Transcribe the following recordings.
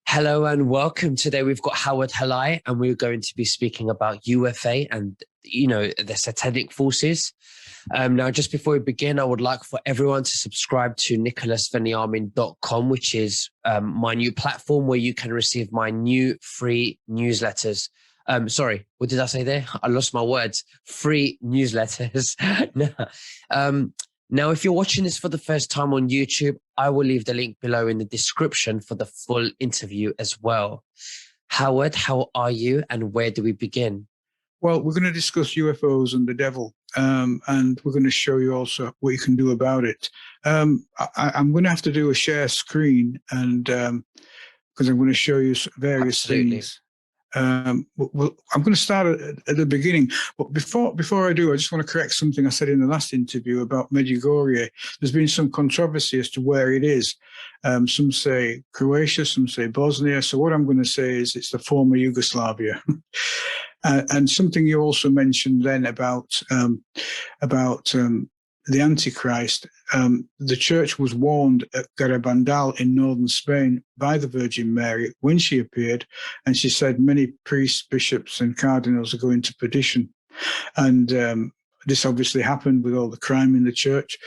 Hello and welcome. Today we've got Howard Halai and we're going to be speaking about UFA and, the satanic forces. Now, just before we begin, I would like for everyone to subscribe to nicholasveniamin.com, which is my new platform where you can receive my new free newsletters. Sorry, what did I say there? I lost my words. Free newsletters. Now, if you're watching this for the first time on YouTube, I will leave the link below in the description for the full interview as well. Howard, how are you and where do we begin? Well, we're going to discuss UFOs and the devil, and we're going to show you also what you can do about it. I'm going to have to do a share screen, and because I'm going to show you various things. I'm going to start at the beginning, but before I do, I just want to correct something I said in the last interview about Medjugorje. There's been some controversy as to where it is. Some say Croatia, some say Bosnia. So what I'm going to say is it's the former Yugoslavia. And something you also mentioned then about the Antichrist. The church was warned at Garabandal in northern Spain by the Virgin Mary when she appeared, and she said many priests, bishops, and cardinals are going to perdition. And this obviously happened with all the crime in the church.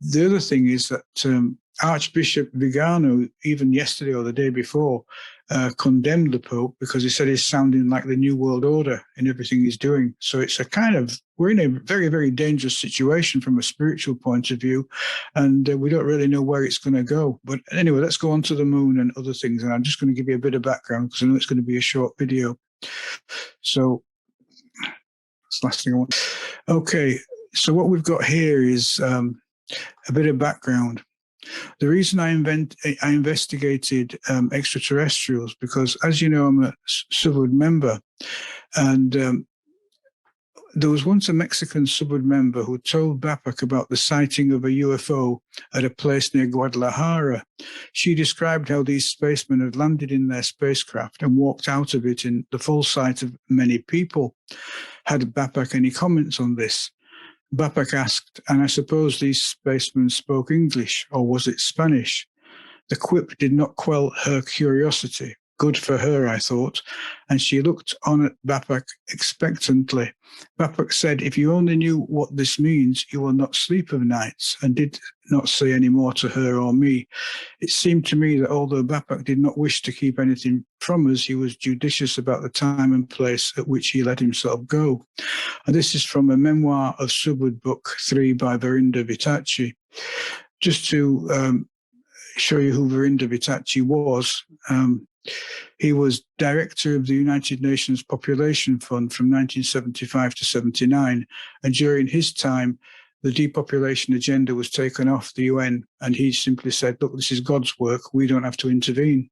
The other thing is that Archbishop Vigano, even yesterday or the day before, condemned the Pope because he said he's sounding like the New World Order in everything he's doing. So it's we're in a very, very dangerous situation from a spiritual point of view, and we don't really know where it's going to go. But anyway, let's go on to the moon and other things. And I'm just going to give you a bit of background because I know it's going to be a short video. So that's the last thing I want. Okay, so what we've got here is a bit of background. The reason I investigated extraterrestrials because, as you know, I'm a Subud member, and there was once a Mexican Subud member who told Bapak about the sighting of a UFO at a place near Guadalajara. She described how these spacemen had landed in their spacecraft and walked out of it in the full sight of many people. Had Bapak any comments on this? Bapak asked, and I suppose these spacemen spoke English, or was it Spanish? The quip did not quell her curiosity. Good for her, I thought, and she looked on at Bapak expectantly. Bapak said, if you only knew what this means, you will not sleep of nights, and did not say any more to her or me. It seemed to me that although Bapak did not wish to keep anything from us, he was judicious about the time and place at which he let himself go. And this is from a memoir of Subud, Book 3 by Verinda Vitacci. Just to show you who Verinda Vitacci was, he was director of the United Nations Population Fund from 1975 to 79. And during his time, the depopulation agenda was taken off the UN. And he simply said, look, this is God's work. We don't have to intervene.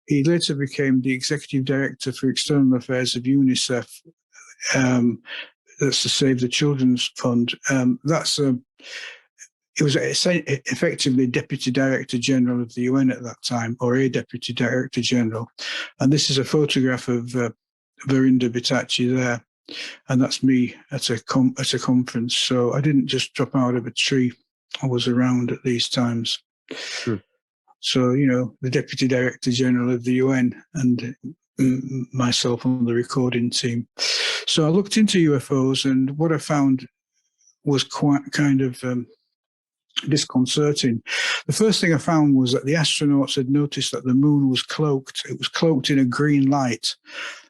He later became the executive director for external affairs of UNICEF. That's the Save the Children's Fund. He was effectively Deputy Director General of the UN at that time, or a Deputy Director General. And this is a photograph of Verinda Vitacci there. And that's me at a conference. So I didn't just drop out of a tree. I was around at these times. Sure. So, the Deputy Director General of the UN and myself on the recording team. So I looked into UFOs, and what I found was quite kind of disconcerting. The first thing I found was that the astronauts had noticed that the moon was cloaked. It was cloaked in a green light.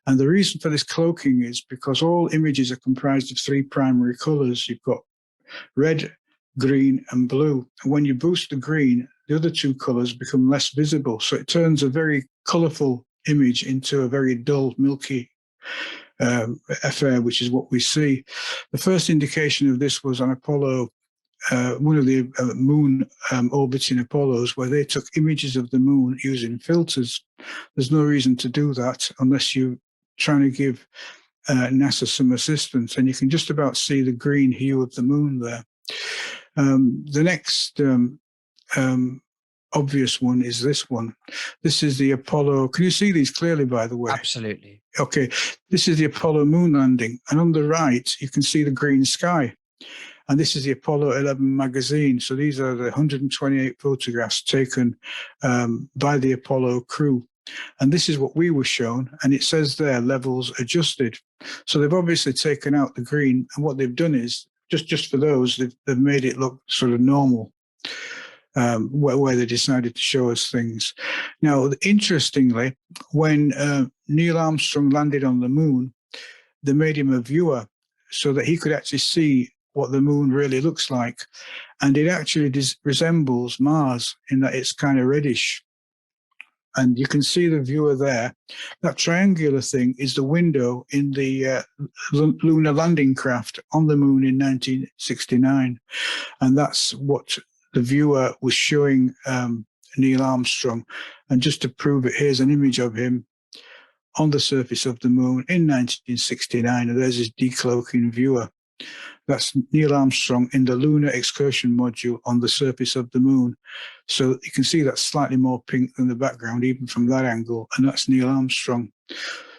And the reason for this cloaking is because all images are comprised of three primary colors. You've got red, green, and blue. And when you boost the green, the other two colors become less visible. So it turns a very colorful image into a very dull, milky affair, which is what we see. The first indication of this was on Apollo, one of the moon orbiting Apollos, where they took images of the moon using filters. There's no reason to do that unless you're trying to give NASA some assistance, and you can just about see the green hue of the moon there. The next obvious one is this one. This is the Apollo. Can you see these clearly, by the way? Absolutely. Okay. This is the Apollo moon landing. And on the right, you can see the green sky. And this is the Apollo 11 magazine. So these are the 128 photographs taken by the Apollo crew And this is what we were shown. And it says there, levels adjusted. So they've obviously taken out the green. And what they've done is, just for those, they've made it look sort of normal, where they decided to show us things. Now, interestingly, when Neil Armstrong landed on the moon, they made him a viewer so that he could actually see what the moon really looks like. And it actually resembles Mars in that it's kind of reddish. And you can see the viewer there. That triangular thing is the window in the lunar landing craft on the moon in 1969. And that's what the viewer was showing Neil Armstrong. And just to prove it, here's an image of him on the surface of the moon in 1969. And there's his de-cloaking viewer. That's Neil Armstrong in the lunar excursion module on the surface of the moon. So you can see that's slightly more pink than the background, even from that angle, and that's Neil Armstrong.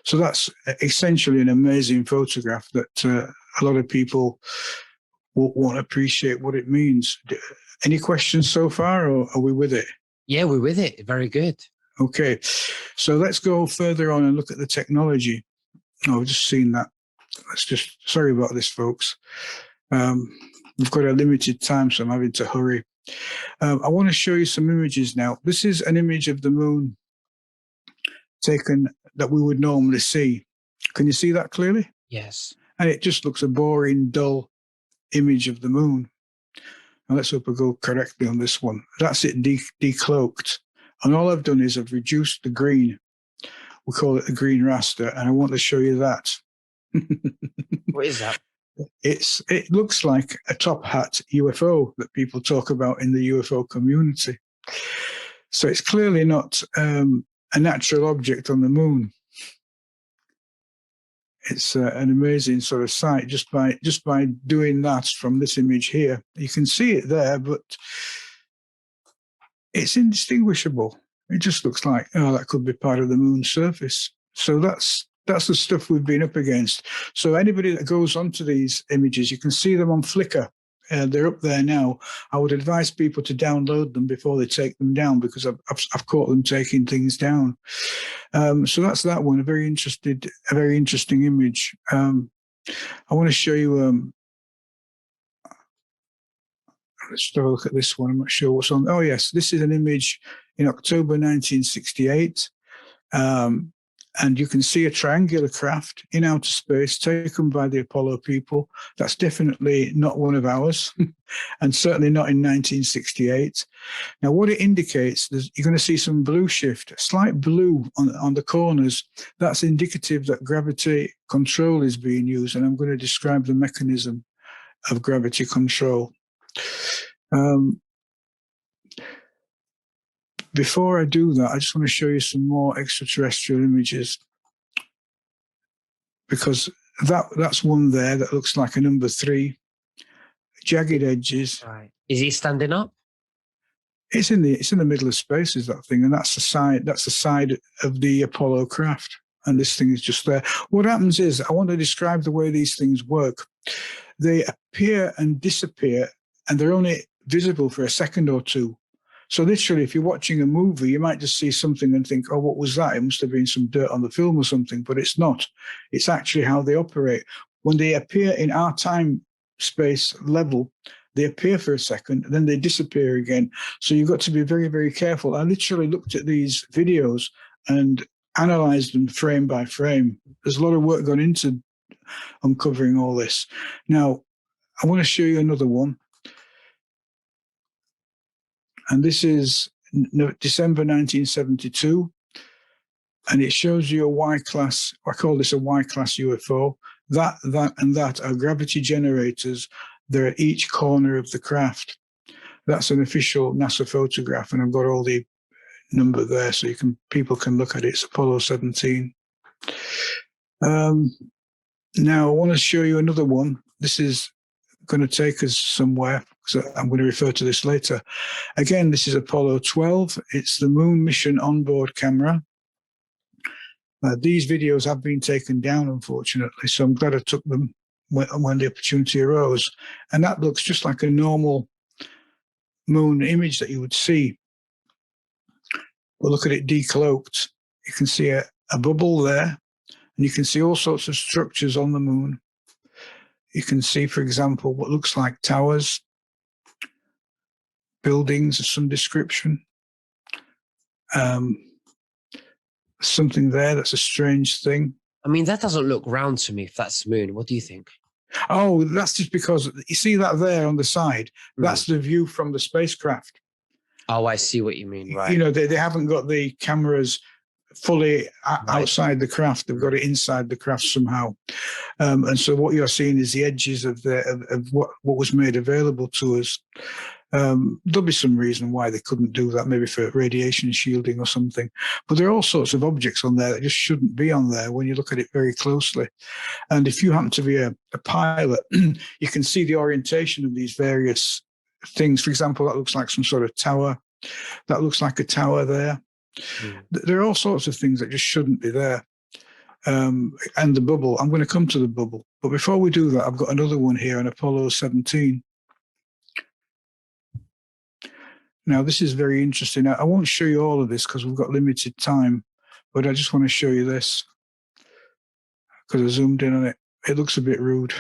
So that's essentially an amazing photograph that a lot of people won't appreciate what it means. Any questions so far, or are we with it? Yeah, we're with it. Very good. Okay, so let's go further on and look at the technology. Oh, I've just seen that. Sorry about this, folks. We've got a limited time, so I'm having to hurry. I want to show you some images now. This is an image of the moon taken that we would normally see. Can you see that clearly? Yes. And it just looks a boring, dull image of the moon. Now let's hope I go correctly on this one. That's it de-cloaked. And all I've done is I've reduced the green. We call it a green raster, and I want to show you that. What is that? It looks like a top hat UFO that people talk about in the UFO community. So it's clearly not a natural object on the moon. It's an amazing sort of sight just by doing that from this image here. You can see it there, but it's indistinguishable. It just looks like, oh, that could be part of the moon's surface. So that's the stuff we've been up against. So anybody that goes onto these images, you can see them on Flickr. They're up there now. I would advise people to download them before they take them down, because I've caught them taking things down. So that's that one. A very interesting image. I want to show you. Let's have a look at this one. I'm not sure what's on. Oh yes, this is an image in October 1968. And you can see a triangular craft in outer space taken by the Apollo people. That's definitely not one of ours, and certainly not in 1968. Now, what it indicates, you're going to see some blue shift, slight blue on the corners. That's indicative that gravity control is being used, and I'm going to describe the mechanism of gravity control. Before I do that, I just want to show you some more extraterrestrial images, because that's one there that looks like a number 3, jagged edges. Right. Is he standing up? It's in the middle of space, is that thing, and that's the side of the Apollo craft, and this thing is just there. What happens is, I want to describe the way these things work. They appear and disappear, and they're only visible for a second or two. So literally, if you're watching a movie, you might just see something and think, oh, what was that? It must have been some dirt on the film or something, but it's not. It's actually how they operate. When they appear in our time space level, they appear for a second, then they disappear again. So you've got to be very, very careful. I literally looked at these videos and analyzed them frame by frame. There's a lot of work gone into uncovering all this. Now, I want to show you another one. And this is December 1972. And it shows you a Y-class, I call this a Y-class UFO. That, and that are gravity generators. They're at each corner of the craft. That's an official NASA photograph, and I've got all the number there so people can look at it. It's Apollo 17. Now, I want to show you another one. This is going to take us somewhere, so I'm going to refer to this later. Again, this is Apollo 12. It's the moon mission onboard camera. These videos have been taken down, unfortunately, so I'm glad I took them when the opportunity arose. And that looks just like a normal moon image that you would see. But look at it de-cloaked. You can see a bubble there, and you can see all sorts of structures on the moon. You can see, for example, what looks like towers, buildings of some description. Something there that's a strange thing. I mean, that doesn't look round to me if that's the moon. What do you think? Oh, that's just because you see that there on the side. That's the view from the spacecraft. Oh, I see what you mean. Right. You know, they haven't got the cameras fully outside the craft. They've got it inside the craft somehow. And so what you're seeing is the edges of what was made available to us. There'll be some reason why they couldn't do that, maybe for radiation shielding or something. But there are all sorts of objects on there that just shouldn't be on there when you look at it very closely. And if you happen to be a pilot, you can see the orientation of these various things. For example, that looks like some sort of tower. That looks like a tower there. There are all sorts of things that just shouldn't be there. And the bubble, I'm going to come to the bubble. But before we do that, I've got another one here on Apollo 17. Now, this is very interesting. I won't show you all of this because we've got limited time, but I just want to show you this because I zoomed in on it. It looks a bit rude,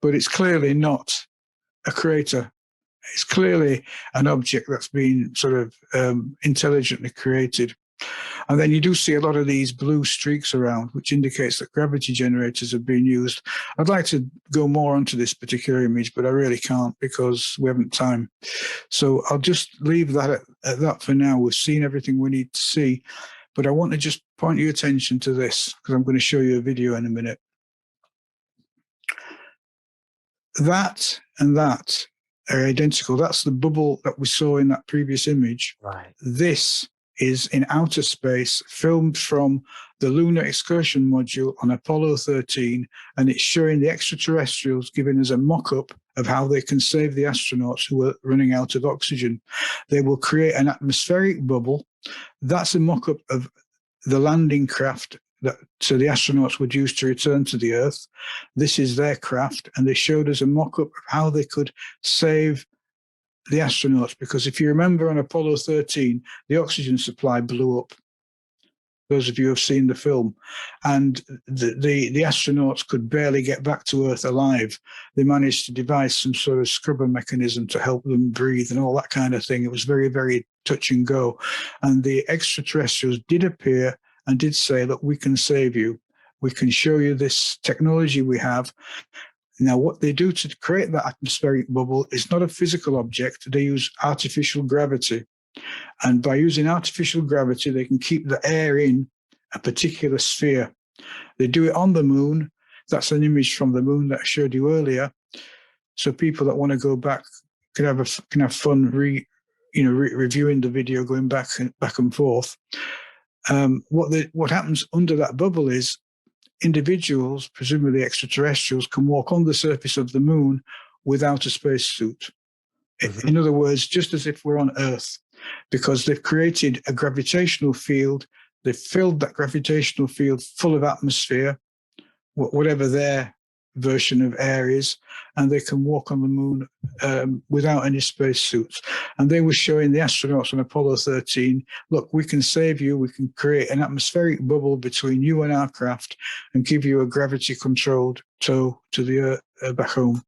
but it's clearly not a crater. It's clearly an object that's been sort of intelligently created. And then you do see a lot of these blue streaks around, which indicates that gravity generators have been used. I'd like to go more onto this particular image, but I really can't because we haven't time. So I'll just leave that at that for now. We've seen everything we need to see, but I want to just point your attention to this because I'm going to show you a video in a minute. That and that are identical. That's the bubble that we saw in that previous image. Right. This is in outer space, filmed from the Lunar Excursion Module on Apollo 13, and it's showing the extraterrestrials giving us a mock-up of how they can save the astronauts who are running out of oxygen. They will create an atmospheric bubble. That's a mock-up of the landing craft so the astronauts would use to return to the Earth. This is their craft, and they showed us a mock-up of how they could save the astronauts, because if you remember on Apollo 13, the oxygen supply blew up. Those of you who have seen the film, and the astronauts could barely get back to Earth alive. They managed to devise some sort of scrubber mechanism to help them breathe and all that kind of thing. It was very, very touch and go. And the extraterrestrials did appear and did say, look, we can save you. We can show you this technology we have. Now, what they do to create that atmospheric bubble is not a physical object. They use artificial gravity. And by using artificial gravity, they can keep the air in a particular sphere. They do it on the moon. That's an image from the moon that I showed you earlier. So people that want to go back can have fun reviewing the video, going back and forth. What happens under that bubble is individuals, presumably extraterrestrials, can walk on the surface of the moon without a spacesuit. In other words, just as if we're on Earth, because they've created a gravitational field. They've filled that gravitational field full of atmosphere, whatever their version of air is, and they can walk on the moon without any spacesuits. And they were showing the astronauts on Apollo 13, look, we can save you. We can create an atmospheric bubble between you and our craft and give you a gravity-controlled tow to the Earth back home.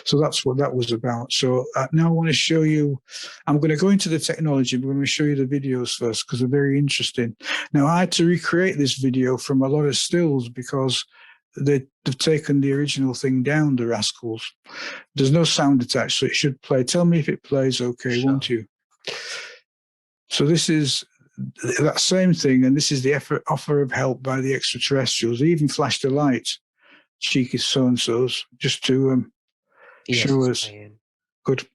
So that's what that was about. So now I want to show you, I'm going to go into the technology, but I'm going to show you the videos first because they're very interesting. Now, I had to recreate this video from a lot of stills because they've taken the original thing down, the rascals. There's no sound attached, so it should play. Tell me if it plays okay, Sure. Won't you? So this is that same thing, and this is the offer of help by the extraterrestrials. They even flashed a light, cheeky so-and-sos, just to show us. Good.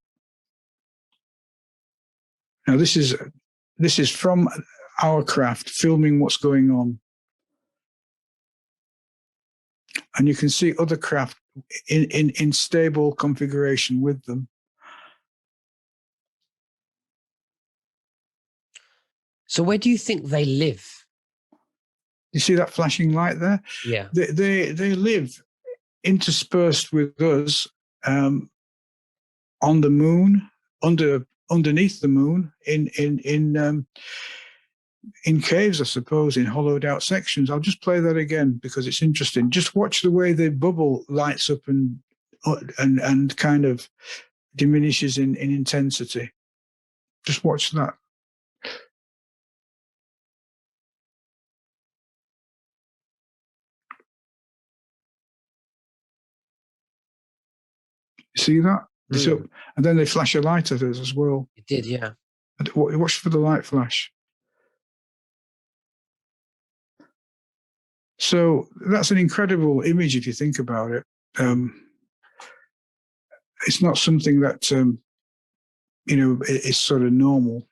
Now this is from our craft filming what's going on. And you can see other craft in stable configuration with them. So where do you think they live? You see that flashing light there? Yeah. They live interspersed with us on the moon, underneath the moon, in caves, I suppose, in hollowed out sections. I'll just play that again because it's interesting. Just watch the way the bubble lights up and kind of diminishes in intensity. Just watch that. You see that? So, and then they flash a light at us as well. It did, yeah. Watch for the light flash. So that's an incredible image if you think about it. It's not something that is sort of normal.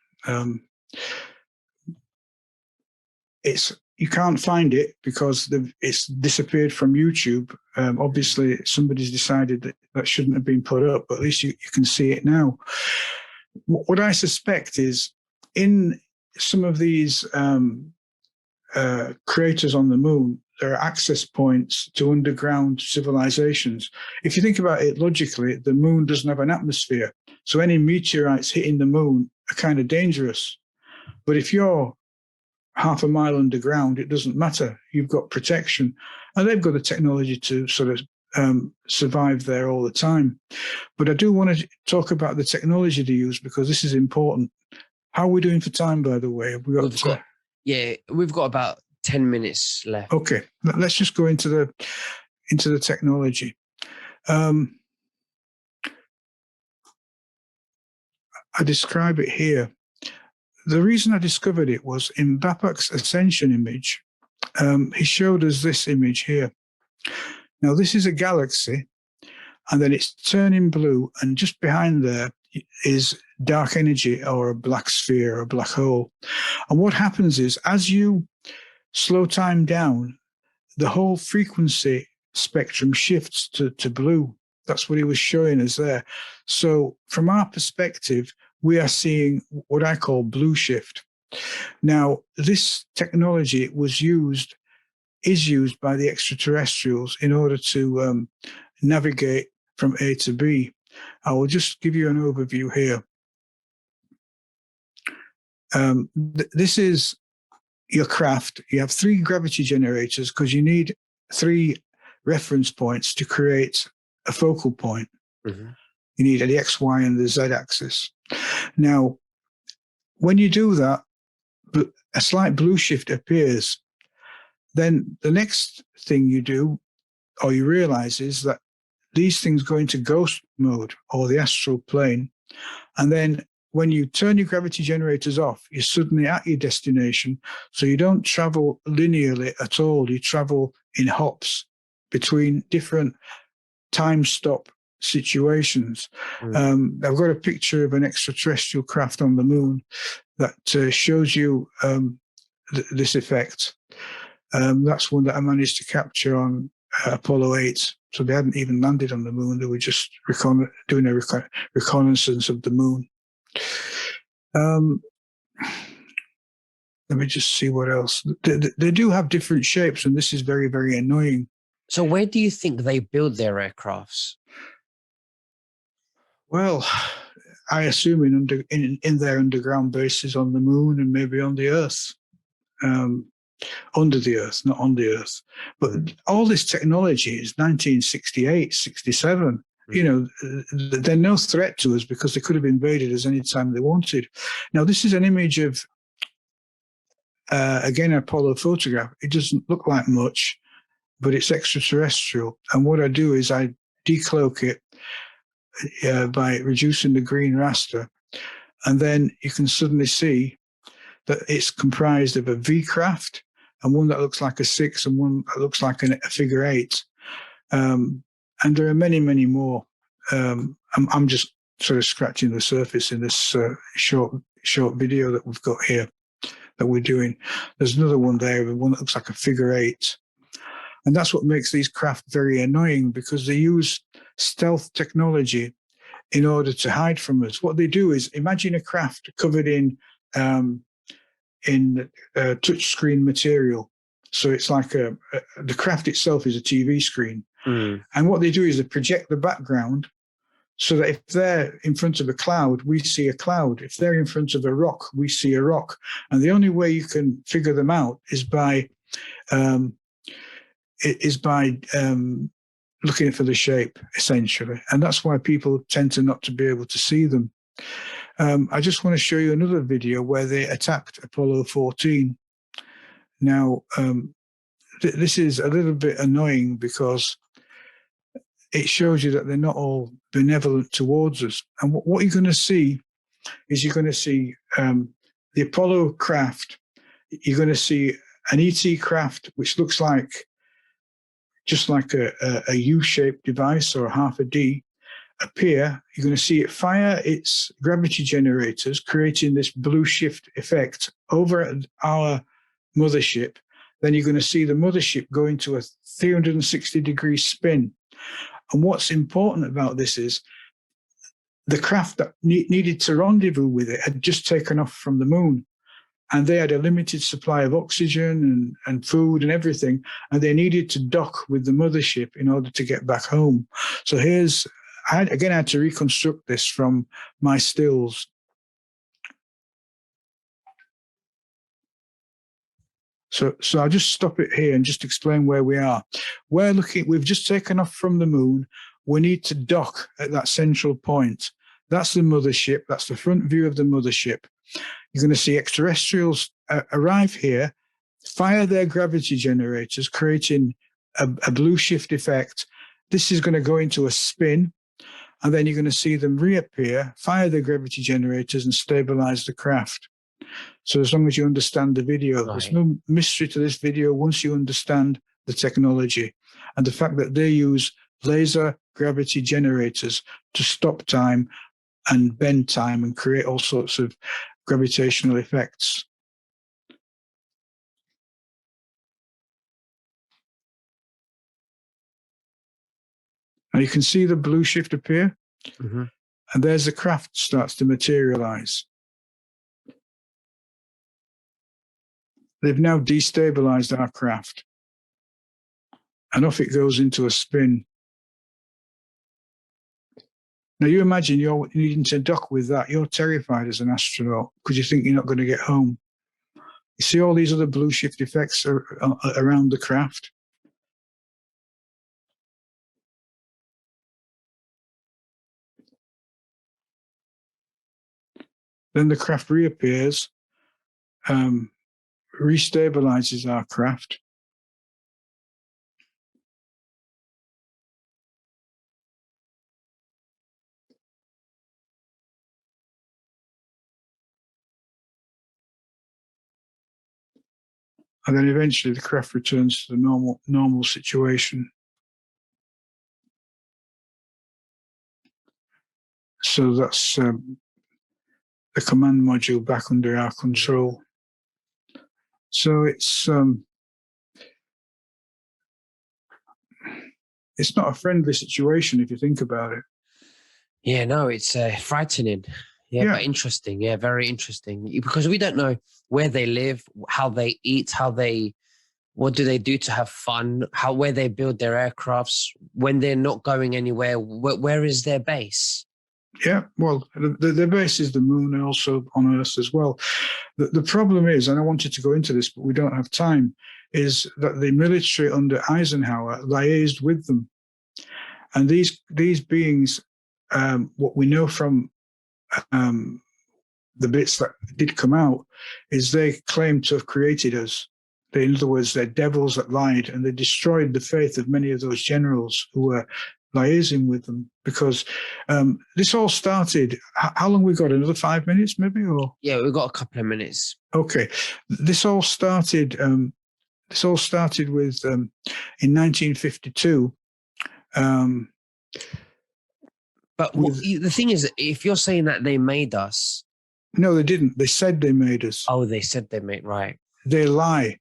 You can't find it because it's disappeared from YouTube. Obviously, somebody's decided that shouldn't have been put up, but at least you can see it now. What I suspect is in some of these craters on the moon, there are access points to underground civilizations. If you think about it logically, the moon doesn't have an atmosphere, so any meteorites hitting the moon are kind of dangerous. But if you're half a mile underground, it doesn't matter. You've got protection, and they've got the technology to sort of survive there all the time. But I do want to talk about the technology they use because this is important. How are we doing for time, by the way? We've got about 10 minutes left. Okay, let's just go into the technology. I describe it here. The reason I discovered it was in Bapak's ascension image. He showed us this image here. Now, this is a galaxy, and then it's turning blue, and just behind there is dark energy or a black sphere or a black hole. And what happens is, as you slow time down, the whole frequency spectrum shifts to blue. That's what he was showing us there. So from our perspective, we are seeing what I call blue shift. Now, this technology is used by the extraterrestrials in order to navigate from A to B. I will just give you an overview here. This is your craft. You have 3 gravity generators because you need 3 reference points to create a focal point. Mm-hmm. You need the X, Y, and the Z axis. Now, when you do that, a slight blue shift appears. Then the next thing you do, or you realize, is that these things go into ghost mode or the astral plane. And then when you turn your gravity generators off, you're suddenly at your destination. So you don't travel linearly at all. You travel in hops between different time stop situations. I've got a picture of an extraterrestrial craft on the moon that shows you this effect. That's one that I managed to capture on Apollo 8. So they hadn't even landed on the moon. They were just doing a reconnaissance of the moon. Let me just see what else. They do have different shapes, and this is very, very annoying. So where do you think they build their aircrafts? Well, I assume in their underground bases on the moon and maybe on the Earth. Under the Earth, not on the Earth. But all this technology is 1968, 67. You know, they're no threat to us because they could have invaded us anytime they wanted. Now, this is an image of, again, an Apollo photograph. It doesn't look like much, but it's extraterrestrial. And what I do is I decloak it by reducing the green raster. And then you can suddenly see that it's comprised of a V craft and one that looks like a 6 and one that looks like a figure 8. And there are many, many more. I'm just sort of scratching the surface in this short video that we've got here that we're doing. There's another one there, one that looks like a figure 8. And that's what makes these craft very annoying because they use stealth technology in order to hide from us. What they do is imagine a craft covered in touchscreen material. So it's like the craft itself is a TV screen. And what they do is they project the background So that if they're in front of a cloud, we see a cloud. If they're in front of a rock, we see a rock. And the only way you can figure them out is by looking for the shape, essentially. And that's why people tend to not to be able to see them. I just want to show you another video where they attacked Apollo 14. Now, this is a little bit annoying because it shows you that they're not all benevolent towards us. And what you're going to see is you're going to see the Apollo craft. You're going to see an ET craft, which looks like just like a U-shaped device or a half a D, appear. You're going to see it fire its gravity generators, creating this blue shift effect over our mothership. Then you're going to see the mothership go into a 360-degree spin. And what's important about this is the craft that needed to rendezvous with it had just taken off from the moon. And they had a limited supply of oxygen and food and everything. And they needed to dock with the mothership in order to get back home. So I had to reconstruct this from my stills. So I'll just stop it here and just explain where we are. We've just taken off from the moon. We need to dock at that central point. That's the mothership. That's the front view of the mothership. You're going to see extraterrestrials arrive here, fire their gravity generators, creating a blue shift effect. This is going to go into a spin, and then you're going to see them reappear, fire their gravity generators, and stabilize the craft. So as long as you understand the video, right. There's no mystery to this video once you understand the technology and the fact that they use laser gravity generators to stop time and bend time and create all sorts of gravitational effects. Now you can see the blue shift appear, and there's the craft starts to materialize. They've now destabilized our craft, and off it goes into a spin. Now you imagine you're needing to dock with that. You're terrified as an astronaut because you think you're not going to get home. You see all these other blue shift effects around the craft. Then the craft reappears, restabilizes our craft. And then eventually the craft returns to the normal situation. So that's the command module back under our control. So it's not a friendly situation if you think about it. Yeah, no, it's frightening. Yeah, but interesting. Yeah, very interesting. Because we don't know where they live, how they eat, what do they do to have fun, where they build their aircrafts, when they're not going anywhere, where is their base? Yeah, well, the base is the moon and also on Earth as well. The problem is, and I wanted to go into this, but we don't have time, is that the military under Eisenhower liaised with them. And these beings, what we know from the bits that did come out, is they claim to have created us. In other words, they're devils that lied, and they destroyed the faith of many of those generals who were liaising with them. Because this all started. How long we got? Another 5 minutes, maybe? Or yeah, we've got a couple of minutes. Okay, this all started. This all started with in 1952. But the thing is, if you're saying that they made us, no, they didn't. They said they made us. Oh, they said they made, right? They lie.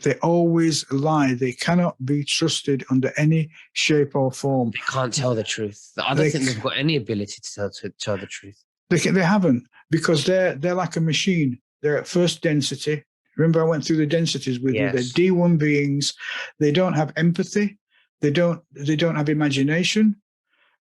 They always lie. They cannot be trusted under any shape or form. They can't tell the truth. I don't think they've got any ability to tell the truth. They haven't, because they're like a machine. They're at first density. Remember, I went through the densities with you. They're D1 beings. They don't have empathy. They don't have imagination.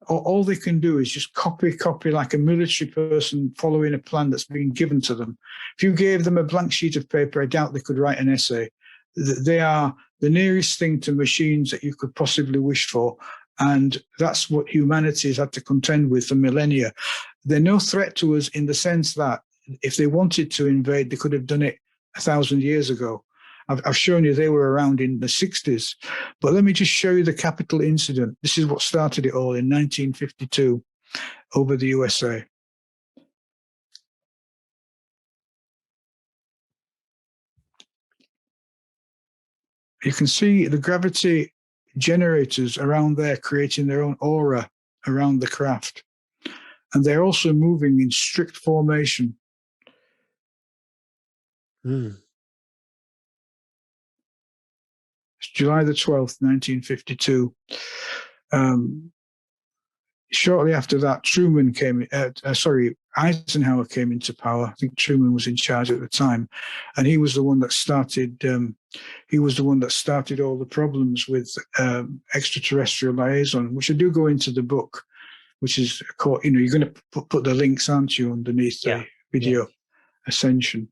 all they can do is just copy like a military person following a plan that's been given to them. If you gave them a blank sheet of paper, I doubt they could write an essay. They are the nearest thing to machines that you could possibly wish for. And that's what humanity has had to contend with for millennia. They're no threat to us in the sense that if they wanted to invade, they could have done it 1,000 years ago. I've shown you they were around in the 60s. But let me just show you the Capitol incident. This is what started it all in 1952 over the USA. You can see the gravity generators around there creating their own aura around the craft. And they're also moving in strict formation. It's July the 12th, 1952. Shortly after that, Eisenhower came into power. I think Truman was in charge at the time, and he was the one that started. He was the one that started all the problems with extraterrestrial liaison, which I do go into the book, which is, you're going to put the links, aren't you, underneath the video, Ascension,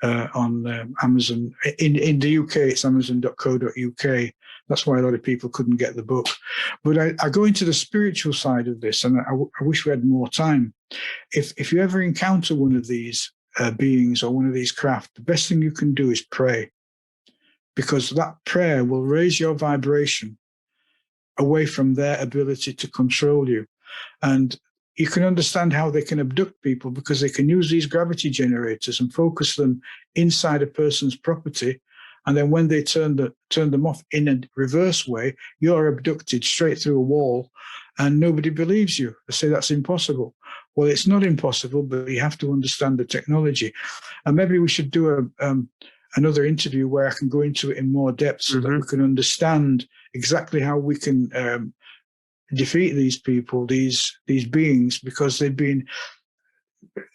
on Amazon. In the UK, it's amazon.co.uk. That's why a lot of people couldn't get the book. But I go into the spiritual side of this, and I wish we had more time. If you ever encounter one of these beings or one of these craft, the best thing you can do is pray, because that prayer will raise your vibration away from their ability to control you. And you can understand how they can abduct people, because they can use these gravity generators and focus them inside a person's property. And then when they turn them off in a reverse way, you're abducted straight through a wall, and nobody believes you. They say that's impossible. Well, it's not impossible, but you have to understand the technology. And maybe we should do another interview where I can go into it in more depth, so that we can understand exactly how we can defeat these people, these beings, because they've been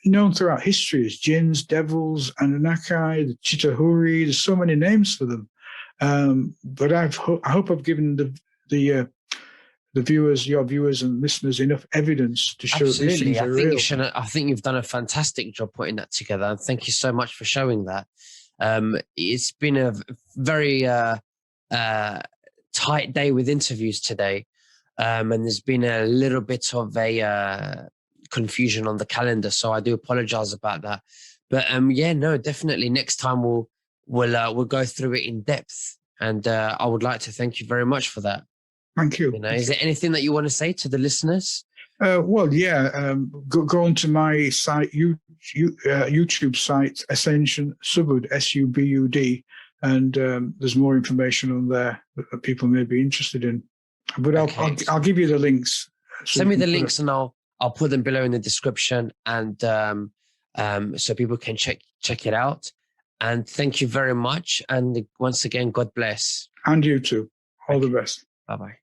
known throughout history as jinns, devils, Anunnaki, the Chitahuri. There's so many names for them. But I hope I've given the viewers, your viewers and listeners, enough evidence to show these things are real. I think you've done a fantastic job putting that together, and thank you so much for showing that. It's been a very tight day with interviews today, and there's been a little bit of a confusion on the calendar, so I do apologize about that. But definitely next time we'll go through it in depth, and I would like to thank you very much for that. Thank you. Is there anything that you want to say to the listeners? Go onto my site, YouTube site, Ascension Subud, Subud, and there's more information on there that people may be interested in. But I'll give you the links. Send me the links, and I'll put them below in the description, and so people can check it out. And thank you very much. And once again, God bless. And you too. All the best. Bye-bye.